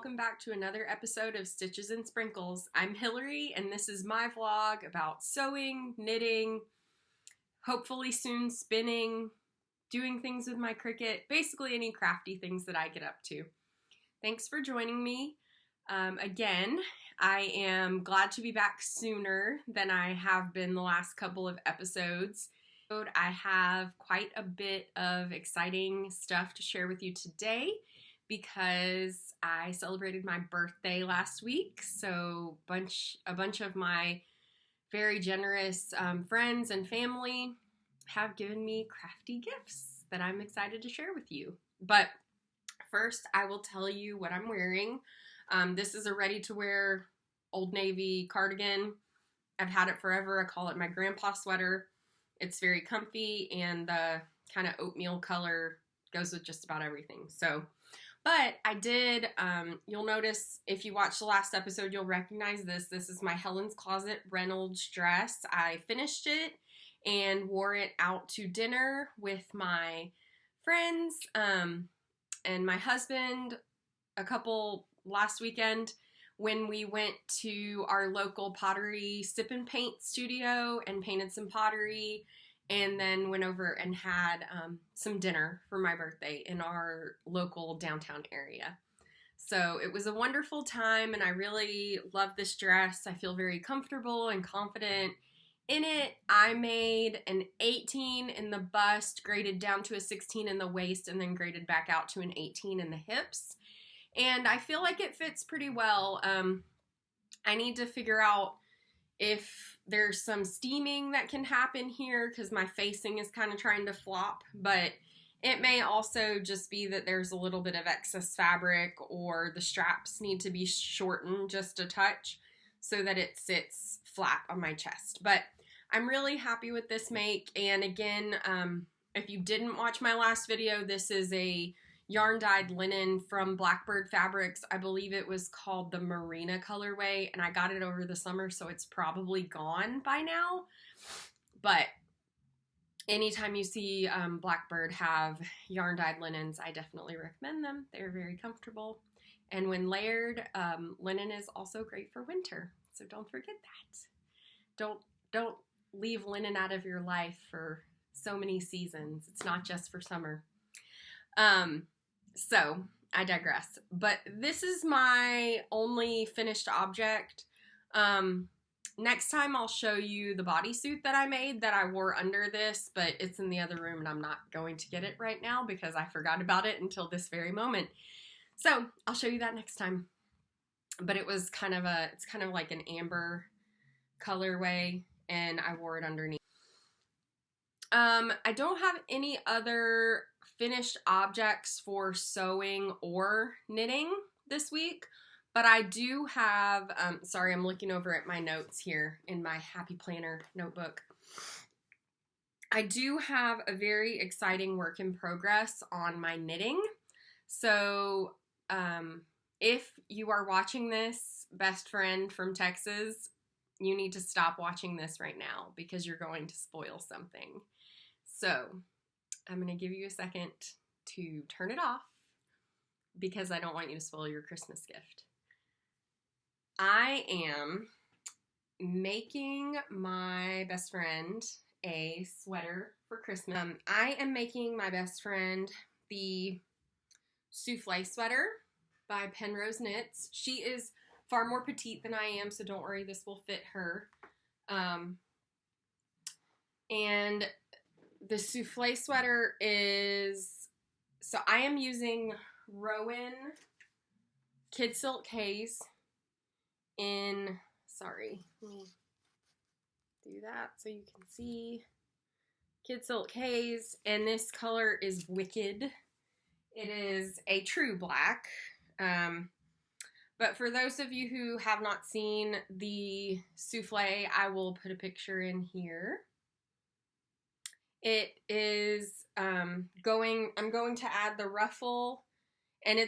welcome back to another episode of Stitches and Sprinkles. I'm Hillary, and this is my vlog about sewing, knitting, hopefully soon spinning, doing things with my Cricut, basically any crafty things that I get up to. Thanks for joining me. Again, I am glad to be back sooner than I have been the last couple of episodes. I have quite a bit of exciting stuff to share with you today because I celebrated my birthday last week. So a bunch of my very generous friends and family have given me crafty gifts that I'm excited to share with you. But first, I will tell you what I'm wearing. This is a ready-to-wear Old Navy cardigan. I've had it forever. I call it my grandpa sweater. It's very comfy, and the kind of oatmeal color goes with just about everything. But I did, you'll notice if you watch the last episode, you'll recognize this. This is my Helen's Closet Reynolds dress. I finished it and wore it out to dinner with my friends and my husband last weekend when we went to our local pottery sip and paint studio and painted some pottery, and then went over and had some dinner for my birthday in our local downtown area. So it was a wonderful time, and I really love this dress. I feel very comfortable and confident in it. I made an 18 in the bust, graded down to a 16 in the waist, and then graded back out to an 18 in the hips. And I feel like it fits pretty well. I need to figure out if there's some steaming that can happen here because my facing is kind of trying to flop, but it may also just be that there's a little bit of excess fabric or the straps need to be shortened just a touch so that it sits flat on my chest. But I'm really happy with this make, and again, if you didn't watch my last video, this is a yarn-dyed linen from Blackbird Fabrics. I believe it was called the Marina colorway, and I got it over the summer, so it's probably gone by now. But anytime you see Blackbird have yarn-dyed linens, I definitely recommend them. They're very comfortable. And when layered, linen is also great for winter, so don't forget that. Don't leave linen out of your life for so many seasons. It's not just for summer. So I digress, but this is my only finished object. Next time I'll show you the bodysuit that I made that I wore under this, but it's in the other room and I'm not going to get it right now because I forgot about it until this very moment. So I'll show you that next time. But it's kind of like an amber colorway, and I wore it underneath. I don't have any other finished objects for sewing or knitting this week, but I do have, sorry, I'm looking over at my notes here in my Happy Planner notebook. I do have a very exciting work in progress on my knitting. So if you are watching this, best friend from Texas, you need to stop watching this right now because you're going to spoil something. So I'm going to give you a second to turn it off because I don't want you to spoil your Christmas gift. I am making my best friend a sweater for Christmas. I am making my best friend the souffle sweater by Penrose Knits. She is far more petite than I am, so don't worry, this will fit her. And the souffle sweater is, so I am using Rowan Kid Silk Haze in, sorry, let me do that so you can see. Kid Silk Haze, and this color is Wicked. It is a true black. But for those of you who have not seen the souffle, I will put a picture in here. It is I'm going to add the ruffle, and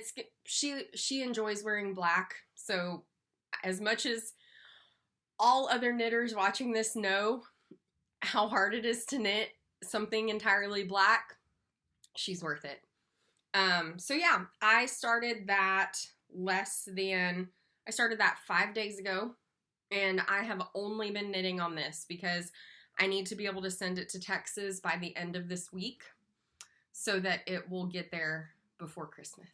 she enjoys wearing black, so as much as all other knitters watching this know how hard it is to knit something entirely black, she's worth it. So yeah, I started that I started that 5 days ago, and I have only been knitting on this because I need to be able to send it to Texas by the end of this week so that it will get there before Christmas.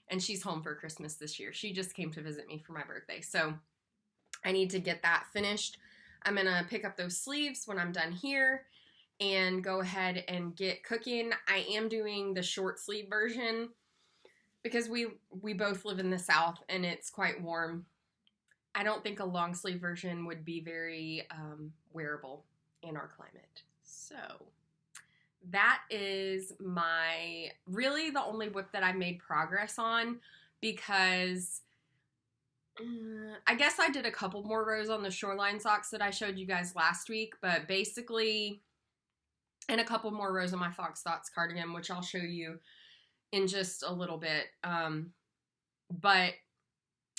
And she's home for Christmas this year. She just came to visit me for my birthday. So I need to get that finished. I'm going to pick up those sleeves when I'm done here and go ahead and get cooking. I am doing the short sleeve version because we both live in the South and it's quite warm. I don't think a long sleeve version would be very wearable in our climate. So that is really the only book that I made progress on, because I guess I did a couple more rows on the shoreline socks that I showed you guys last week, but basically, and a couple more rows on my Fox Thoughts cardigan, which I'll show you in just a little bit. But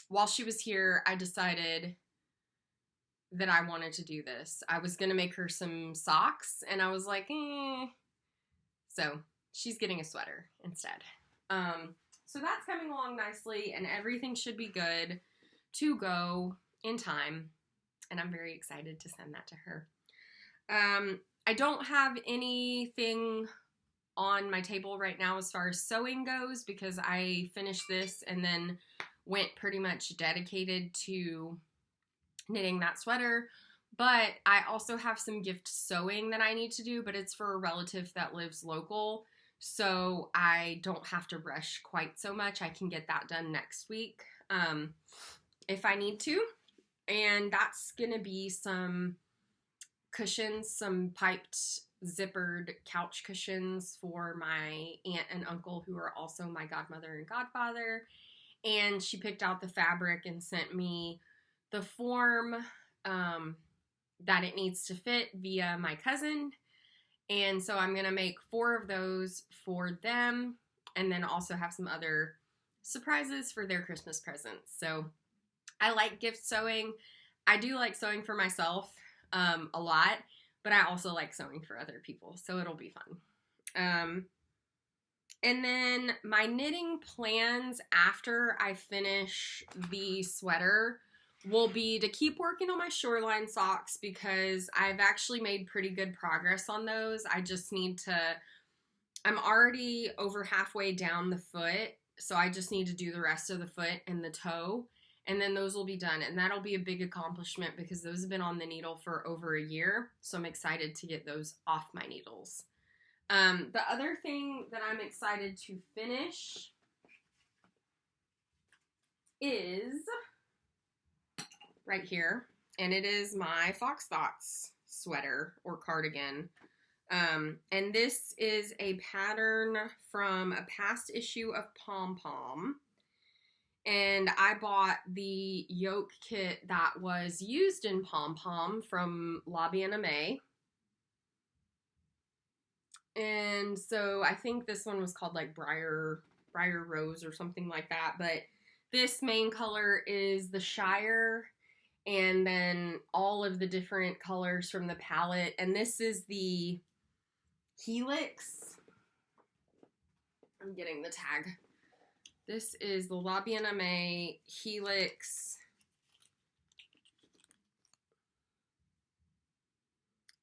while she was here, I decided that I wanted to do this. I was going to make her some socks, and I was like, So she's getting a sweater instead. So that's coming along nicely, and everything should be good to go in time, and I'm very excited to send that to her. I don't have anything on my table right now as far as sewing goes because I finished this and then went pretty much dedicated to knitting that sweater. But I also have some gift sewing that I need to do, but it's for a relative that lives local, so I don't have to rush quite so much. I can get that done next week if I need to. And that's going to be some cushions, some piped zippered couch cushions for my aunt and uncle, who are also my godmother and godfather. And she picked out the fabric and sent me the form that it needs to fit via my cousin. And so I'm going to make 4 of those for them, and then also have some other surprises for their Christmas presents. So I like gift sewing. I do like sewing for myself a lot, but I also like sewing for other people, so it'll be fun. And then my knitting plans after I finish the sweater will be to keep working on my shoreline socks, because I've actually made pretty good progress on those. I just need to, I'm already over halfway down the foot, so I just need to do the rest of the foot and the toe, and then those will be done. And that'll be a big accomplishment because those have been on the needle for over a year, so I'm excited to get those off my needles. The other thing that I'm excited to finish is right here, and it is my Fox Thoughts sweater or cardigan. And this is a pattern from a past issue of Pom Pom. And I bought the yoke kit that was used in Pom Pom from La Bien Aimée. And so I think this one was called like Briar Rose or something like that. But this main color is the Shire, and then all of the different colors from the palette. And this is the Helix. I'm getting the tag. This is the La Bien Aimée Helix,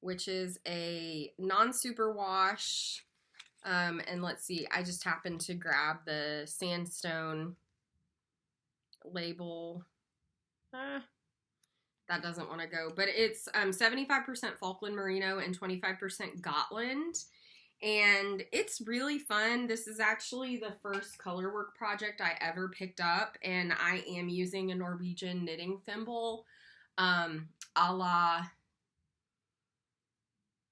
which is a non-superwash. And let's see, I just happened to grab the sandstone label. That doesn't want to go, but it's 75% Falkland Merino and 25% Gotland. And it's really fun. This is actually the first color work project I ever picked up, and I am using a Norwegian knitting thimble, a la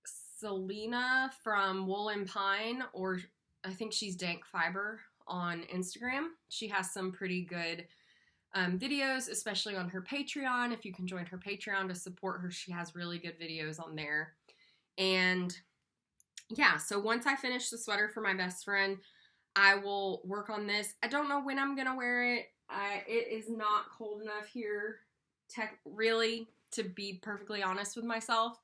Selena from Wool and Pine, or I think she's Dank Fiber on Instagram. She has some pretty good videos, especially on her Patreon. If you can join her Patreon to support her, she has really good videos on there. And yeah, so once I finish the sweater for my best friend, I will work on this. I don't know when I'm gonna wear it. It is not cold enough here, really, to be perfectly honest with myself,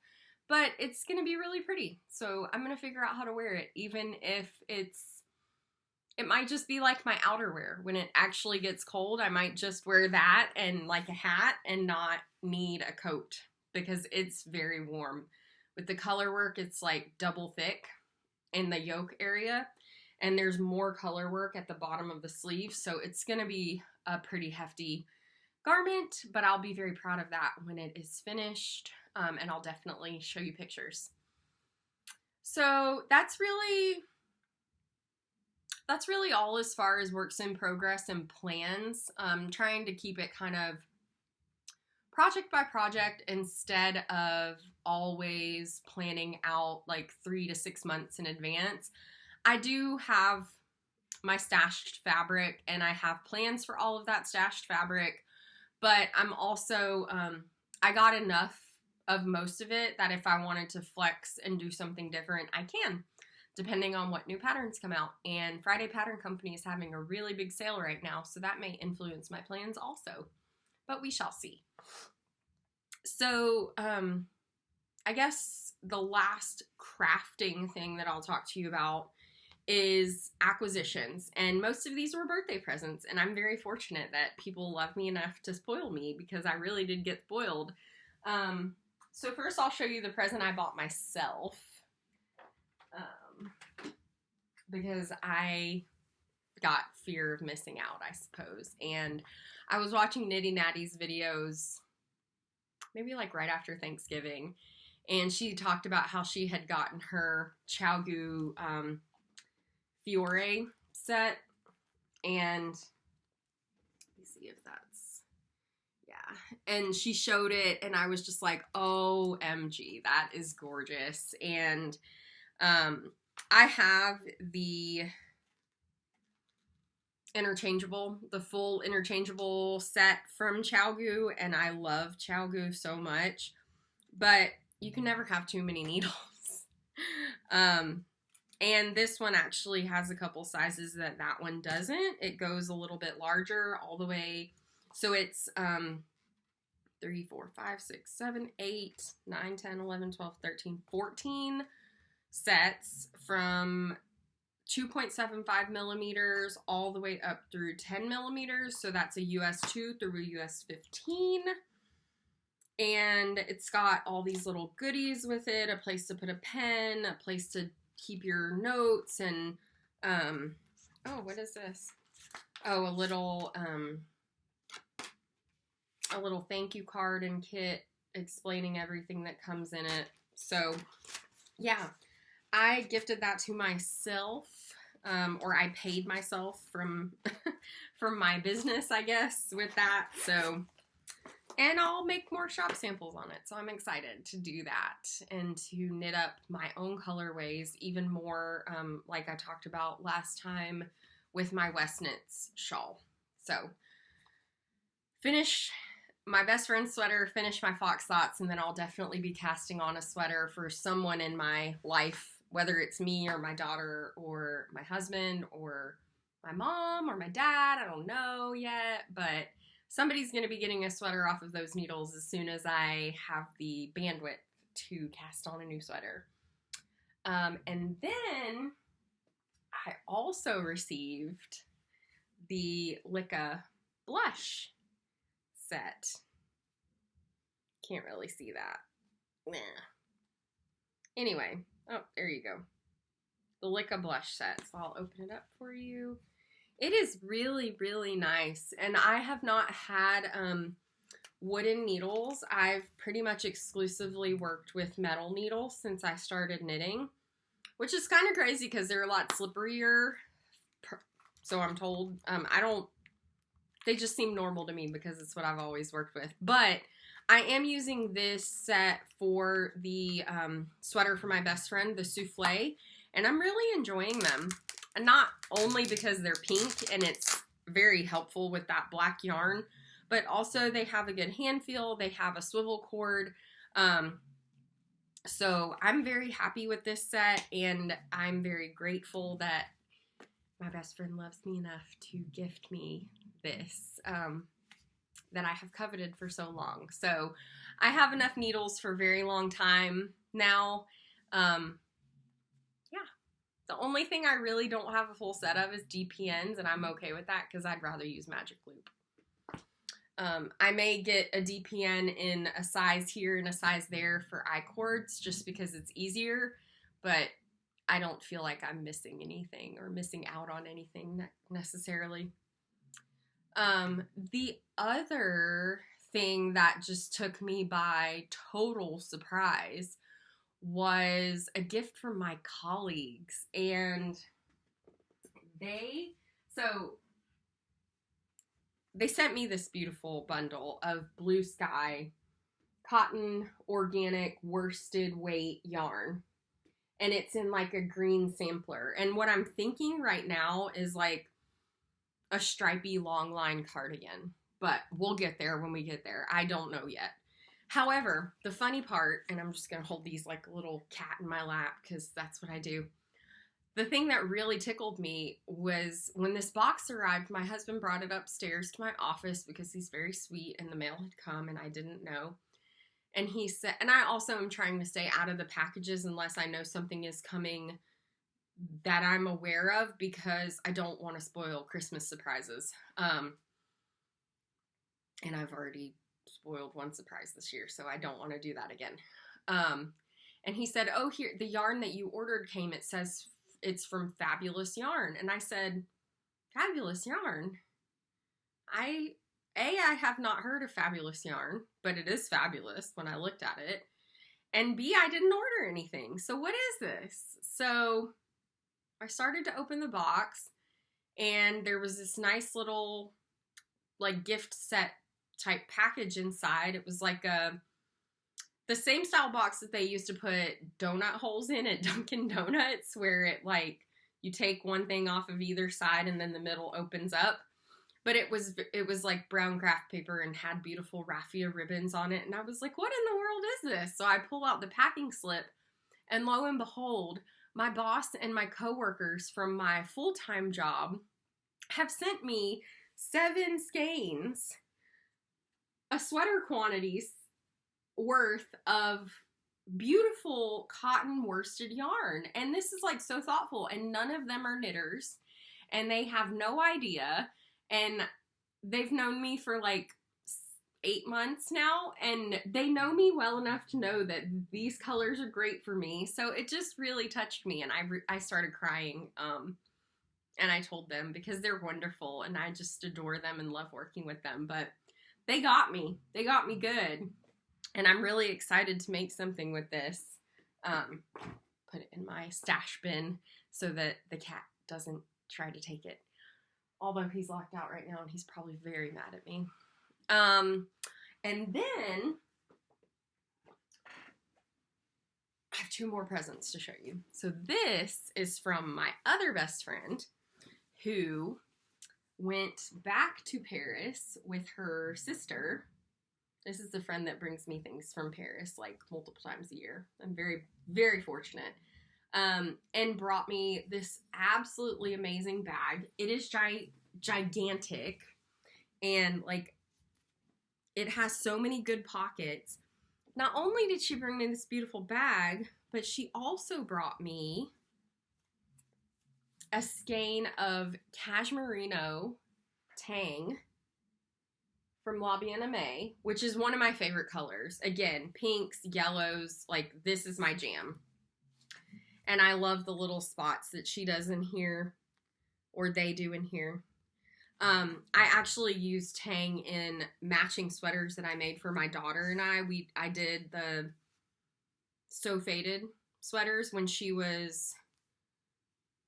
but it's gonna be really pretty. So I'm gonna figure out how to wear it, even if it's it might just be like my outerwear. When it actually gets cold, I might just wear that and like a hat and not need a coat because it's very warm. With the color work, it's like double thick in the yoke area, and there's more color work at the bottom of the sleeve, so it's going to be a pretty hefty garment, but I'll be very proud of that when it is finished, and I'll definitely show you pictures. So that's really all as far as works in progress and plans. Trying to keep it kind of project by project instead of always planning out like 3 to 6 months in advance. I do have my stashed fabric and I have plans for all of that stashed fabric, but I'm also, I got enough of most of it that if I wanted to flex and do something different, I can, depending on what new patterns come out. And Friday Pattern Company is having a really big sale right now, so that may influence my plans also, but we shall see. So, I guess the last crafting thing that I'll talk to you about is acquisitions, and most of these were birthday presents, and I'm very fortunate that people love me enough to spoil me because I really did get spoiled. So first I'll show you the present I bought myself, because I got fear of missing out, I suppose, and I was watching Nitty Natty's videos maybe like right after Thanksgiving, and she talked about how she had gotten her Chowgu Fiore set, and let me see if that's, yeah, and she showed it, and I was just like, OMG, that is gorgeous. And I have the full interchangeable set from Chowgu, and I love Chowgu so much, but you can never have too many needles. And this one actually has a couple sizes that one doesn't. It goes a little bit larger all the way. So it's 3, 4, 5, 6, 7, 8, 9, 10, 11, 12, 13, 14 sets from 2.75 millimeters all the way up through 10 millimeters. So that's a US 2 through a US 15. And it's got all these little goodies with it, a place to put a pen, a place to keep your notes, and oh, what is this? Oh, a little thank you card and kit explaining everything that comes in it. So yeah, I gifted that to myself, or I paid myself from from my business, I guess, with that. So, and I'll make more shop samples on it. So I'm excited to do that and to knit up my own colorways even more, like I talked about last time with my West Knits shawl. So finish my best friend's sweater, finish my Fox Thoughts, and then I'll definitely be casting on a sweater for someone in my life, whether it's me or my daughter or my husband or my mom or my dad. I don't know yet, but somebody's going to be getting a sweater off of those needles as soon as I have the bandwidth to cast on a new sweater. And then I also received the Licca blush set. Can't really see that. Nah. Anyway, oh, there you go. The Licca blush set. So I'll open it up for you. It is really, really nice, and I have not had wooden needles. I've pretty much exclusively worked with metal needles since I started knitting, which is kind of crazy because they're a lot slipperier, so I'm told. They just seem normal to me because it's what I've always worked with, but I am using this set for the sweater for my best friend, the Souffle, and I'm really enjoying them. And not only because they're pink and it's very helpful with that black yarn, but also they have a good hand feel. They have a swivel cord. So I'm very happy with this set, and I'm very grateful that my best friend loves me enough to gift me this that I have coveted for so long. So I have enough needles for a very long time now. Yeah. The only thing I really don't have a full set of is DPNs, and I'm okay with that because I'd rather use Magic Loop. I may get a DPN in a size here and a size there for I-cords just because it's easier, but I don't feel like I'm missing anything or missing out on anything necessarily. The other thing that just took me by total surprise was a gift from my colleagues, and they sent me this beautiful bundle of Blue Sky cotton organic worsted weight yarn, and it's in like a green sampler. And what I'm thinking right now is like a stripy long line cardigan, but we'll get there when we get there. I don't know yet. However, the funny part, and I'm just going to hold these like a little cat in my lap because that's what I do. The thing that really tickled me was when this box arrived, my husband brought it upstairs to my office because he's very sweet and the mail had come and I didn't know. And he said, and I also am trying to stay out of the packages unless I know something is coming that I'm aware of because I don't want to spoil Christmas surprises. And I've already spoiled one surprise this year, so I don't want to do that again. And he said, oh, here, the yarn that you ordered came. It says it's from Fabulous Yarn. And I said, Fabulous Yarn? I have not heard of Fabulous Yarn, but it is fabulous when I looked at it. And B, I didn't order anything. So what is this? So I started to open the box, and there was this nice little like gift set type package inside. It was like the same style box that they used to put donut holes in at Dunkin' Donuts, where it like you take one thing off of either side and then the middle opens up. But it was like brown craft paper and had beautiful raffia ribbons on it. And I was like, what in the world is this? So I pull out the packing slip, and lo and behold, my boss and my coworkers from my full-time job have sent me 7 skeins, a sweater quantities worth of beautiful cotton worsted yarn. And this is like so thoughtful, and none of them are knitters, and they have no idea. And they've known me for like 8 months now, and they know me well enough to know that these colors are great for me. So it just really touched me, and I started crying. And I told them because they're wonderful, and I just adore them and love working with them. But they got me. They got me good. And I'm really excited to make something with this. Put it in my stash bin so that the cat doesn't try to take it. Although he's locked out right now and he's probably very mad at me. And then I have 2 more presents to show you. So this is from my other best friend who went back to Paris with her sister. This is the friend that brings me things from Paris like multiple times a year. I'm very, very fortunate. And brought me this absolutely amazing bag. It is gigantic, and like it has so many good pockets. Not only did she bring me this beautiful bag, but she also brought me a skein of Cashmerino Tang from La Bien Aimée, which is one of my favorite colors. Again, pinks, yellows, like this is my jam. And I love the little spots that she does in here, or they do in here. I actually used Tang in matching sweaters that I made for my daughter and I did the So Faded sweaters when she was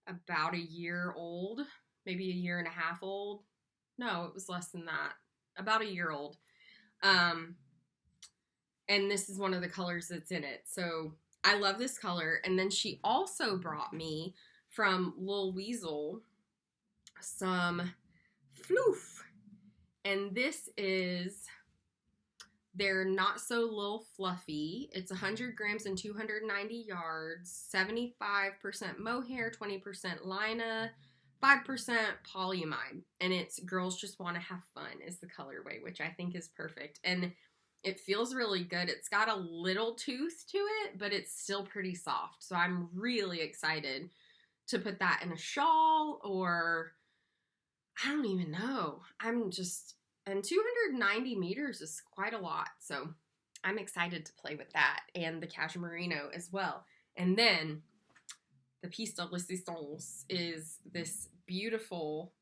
about a year old, maybe a year and a half old. No, it was less than that. About a year old. And this is one of the colors that's in it. So I love this color. And then she also brought me from Lil Weasel some floof. And this is their Not So Lil Fluffy. It's 100 grams and 290 yards, 75% mohair, 20% lina, 5% polyamide. And it's Girls Just Want to Have Fun is the colorway, which I think is perfect. And it feels really good. It's got a little tooth to it, but it's still pretty soft. So I'm really excited to put that in a shawl, or I don't even know. And 290 meters is quite a lot. So I'm excited to play with that and the cashmerino as well. And then the piece de resistance is this beautiful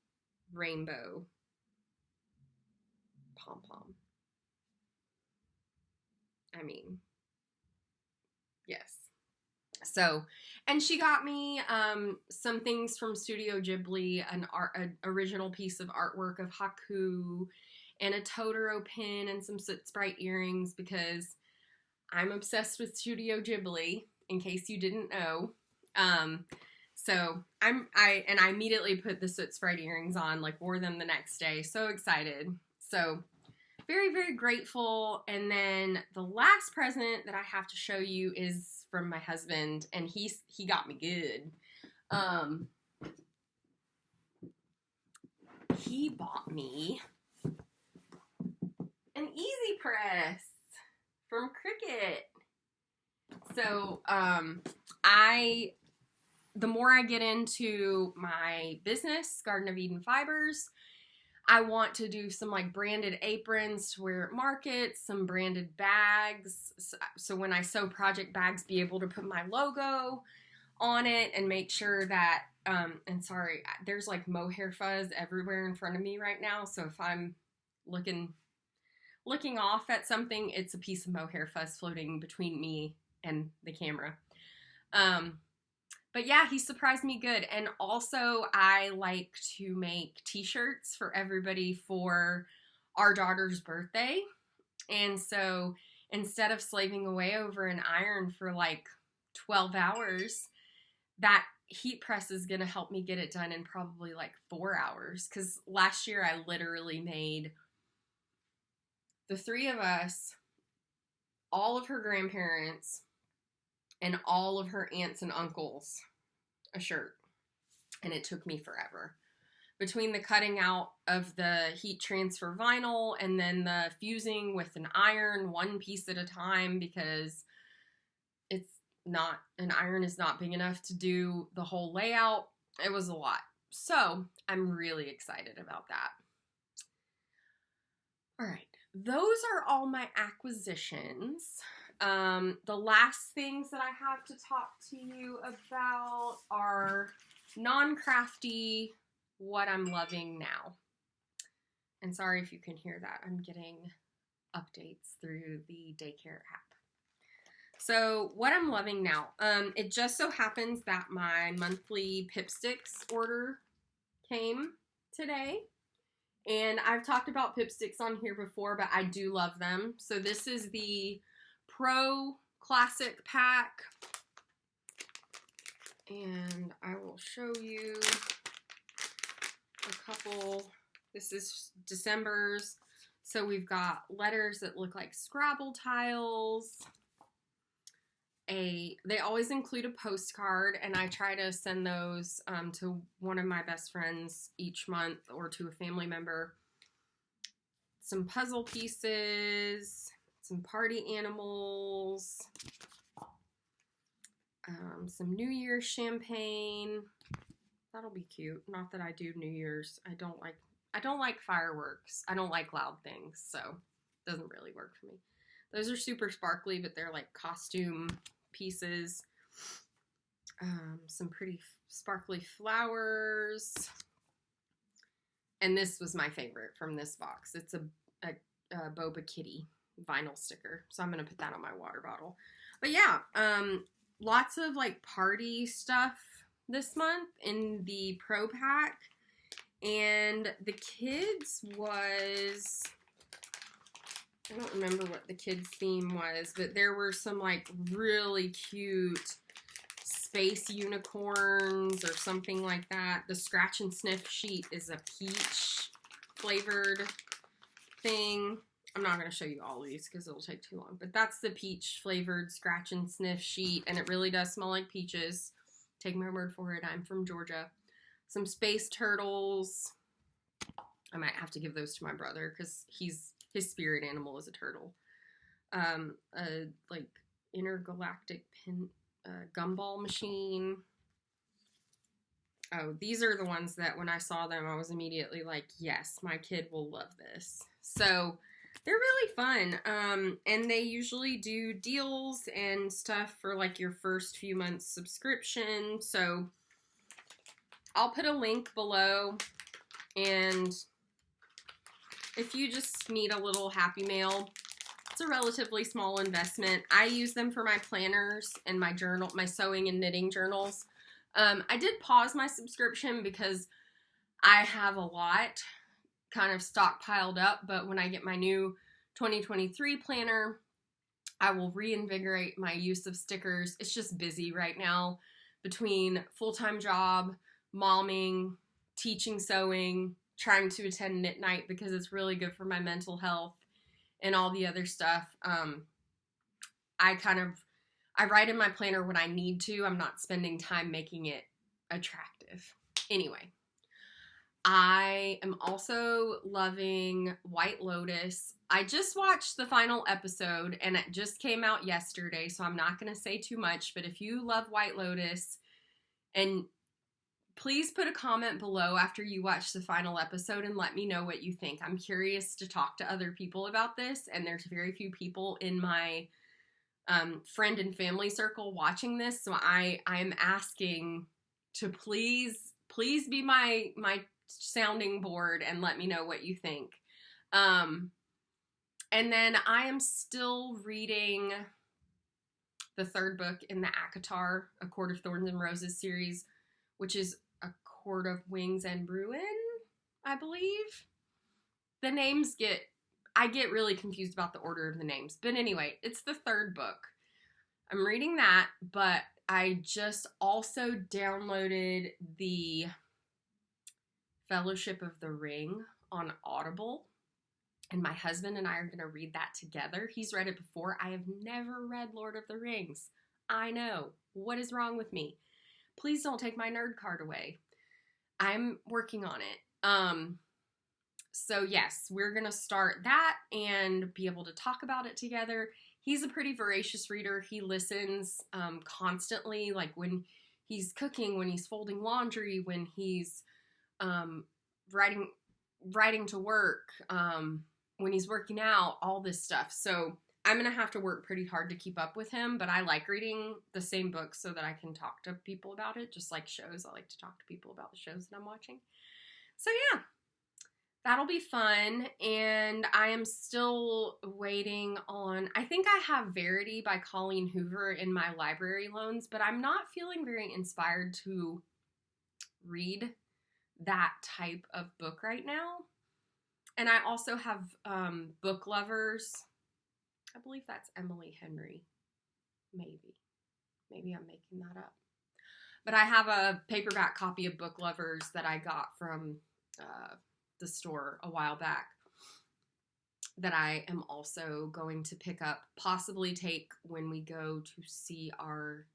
rainbow pom-pom. I mean, yes. So, and she got me some things from Studio Ghibli, an original piece of artwork of Haku, and a Totoro pin, and some Soot Sprite earrings, because I'm obsessed with Studio Ghibli, in case you didn't know. So I immediately put the Soot Sprite earrings on, like wore them the next day. So excited. So very, very grateful. And then the last present that I have to show you is from my husband, and he got me good. He bought me an Easy Press from Cricut. So, the more I get into my business, Garden of Eden Fibers, I want to do some like branded aprons to wear at markets, some branded bags. So when I sew project bags, be able to put my logo on it and make sure that, and sorry, there's like mohair fuzz everywhere in front of me right now. So if I'm looking off at something, it's a piece of mohair fuzz floating between me and the camera. But yeah, he surprised me good. And also I like to make t-shirts for everybody for our daughter's birthday. And so instead of slaving away over an iron for like 12 hours, that heat press is going to help me get it done in probably like 4 hours. Because last year I literally made the three of us, all of her grandparents, and all of her aunts and uncles a shirt. And it took me forever. Between the cutting out of the heat transfer vinyl and then the fusing with an iron one piece at a time, because an iron is not big enough to do the whole layout. It was a lot. So I'm really excited about that. All right. Those are all my acquisitions. The last things that I have to talk to you about are non-crafty, what I'm loving now. And sorry if you can hear that. I'm getting updates through the daycare app. So what I'm loving now, it just so happens that my monthly Pipsticks order came today. And I've talked about Pipsticks on here before, but I do love them. So this is the Pro Classic Pack. And I will show you a couple. This is December's. So we've got letters that look like Scrabble tiles. They always include a postcard, and I try to send those to one of my best friends each month, or to a family member. Some puzzle pieces, some party animals, some New Year's champagne. That'll be cute. Not that I do New Year's. I don't like fireworks. I don't like loud things, so it doesn't really work for me. Those are super sparkly, but they're like costume pieces. Some pretty sparkly flowers. And this was my favorite from this box. It's a Boba Kitty vinyl sticker. So I'm going to put that on my water bottle. But yeah, lots of like party stuff this month in the Pro Pack. And the kids was, I don't remember what the kids' theme was, but there were some like really cute space unicorns or something like that. The scratch and sniff sheet is a peach flavored thing. I'm not going to show you all of these because it'll take too long, but that's the peach flavored scratch and sniff sheet, and it really does smell like peaches. Take my word for it. I'm from Georgia. Some space turtles. I might have to give those to my brother because his spirit animal is a turtle. A like intergalactic gumball machine. Oh, these are the ones that when I saw them, I was immediately like, yes, my kid will love this. So they're really fun. And they usually do deals and stuff for like your first few months subscription. So I'll put a link below, and if you just need a little Happy Mail, it's a relatively small investment. I use them for my planners and my journal, my sewing and knitting journals. I did pause my subscription because I have a lot kind of stockpiled up, but when I get my new 2023 planner, I will reinvigorate my use of stickers. It's just busy right now between full-time job, momming, teaching sewing, trying to attend knit night because it's really good for my mental health and all the other stuff. I write in my planner when I need to. I'm not spending time making it attractive. Anyway, I am also loving White Lotus. I just watched the final episode, and it just came out yesterday, so I'm not going to say too much, but if you love White Lotus, and please put a comment below after you watch the final episode and let me know what you think. I'm curious to talk to other people about this, and there's very few people in my friend and family circle watching this, so I am asking to please be my sounding board and let me know what you think. And then I am still reading the third book in the ACOTAR, A Court of Thorns and Roses series, which is A Court of Wings and Ruin, I believe. The names I get really confused about the order of the names. But anyway, it's the third book. I'm reading that, but I just also downloaded the Fellowship of the Ring on Audible, and my husband and I are going to read that together. He's read it before. I have never read Lord of the Rings. I know. What is wrong with me? Please don't take my nerd card away. I'm working on it. So yes, we're going to start that and be able to talk about it together. He's a pretty voracious reader. He listens constantly, like when he's cooking, when he's folding laundry, when he's riding to work, when he's working out, all this stuff. So I'm going to have to work pretty hard to keep up with him, but I like reading the same books so that I can talk to people about it, just like shows. I like to talk to people about the shows that I'm watching. So yeah. That'll be fun, and I am still waiting on, I think I have Verity by Colleen Hoover in my library loans, but I'm not feeling very inspired to read that type of book right now. And I also have Book Lovers. I believe that's Emily Henry. Maybe I'm making that up. But I have a paperback copy of Book Lovers that I got from the store a while back that I am also going to pick up, possibly take when we go to see our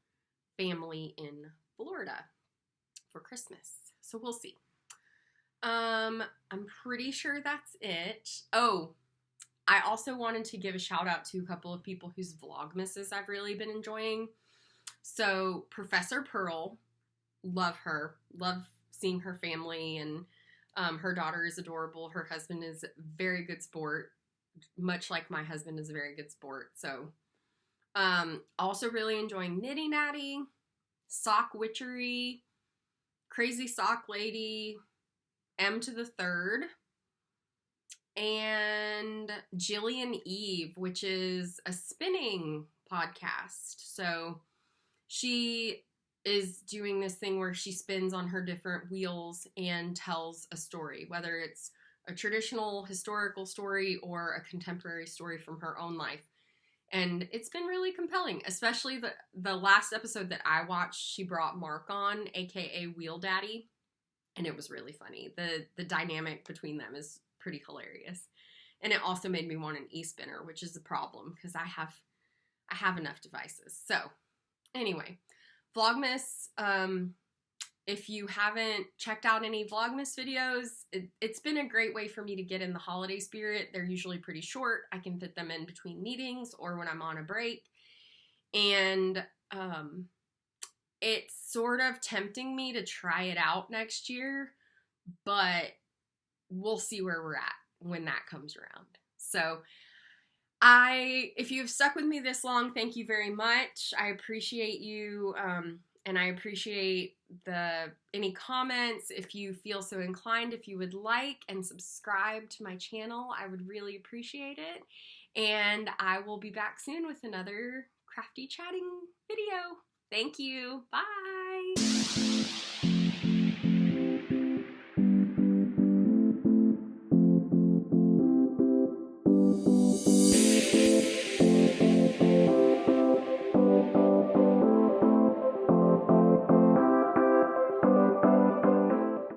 family in Florida for Christmas. So we'll see. I'm pretty sure that's it. Oh, I also wanted to give a shout out to a couple of people whose Vlogmases I've really been enjoying. So Professor Pearl, love her. Love seeing her family, and her daughter is adorable. Her husband is a very good sport, much like my husband is a very good sport. So, also really enjoying Nitty Natty, Sock Witchery, Crazy Sock Lady, M to the Third, and Jillian Eve, which is a spinning podcast. So she is doing this thing where she spins on her different wheels and tells a story, whether it's a traditional historical story or a contemporary story from her own life. And it's been really compelling, especially the last episode that I watched, she brought Mark on, aka Wheel Daddy, and it was really funny. The dynamic between them is pretty hilarious. And it also made me want an e-spinner, which is a problem because I have enough devices. So anyway, Vlogmas, if you haven't checked out any Vlogmas videos, it's been a great way for me to get in the holiday spirit. They're usually pretty short. I can fit them in between meetings or when I'm on a break. And it's sort of tempting me to try it out next year, but we'll see where we're at when that comes around. So if you've stuck with me this long, thank you very much. I appreciate you, and I appreciate any comments. If you feel so inclined, if you would like and subscribe to my channel, I would really appreciate it. And I will be back soon with another crafty chatting video. Thank you. Bye.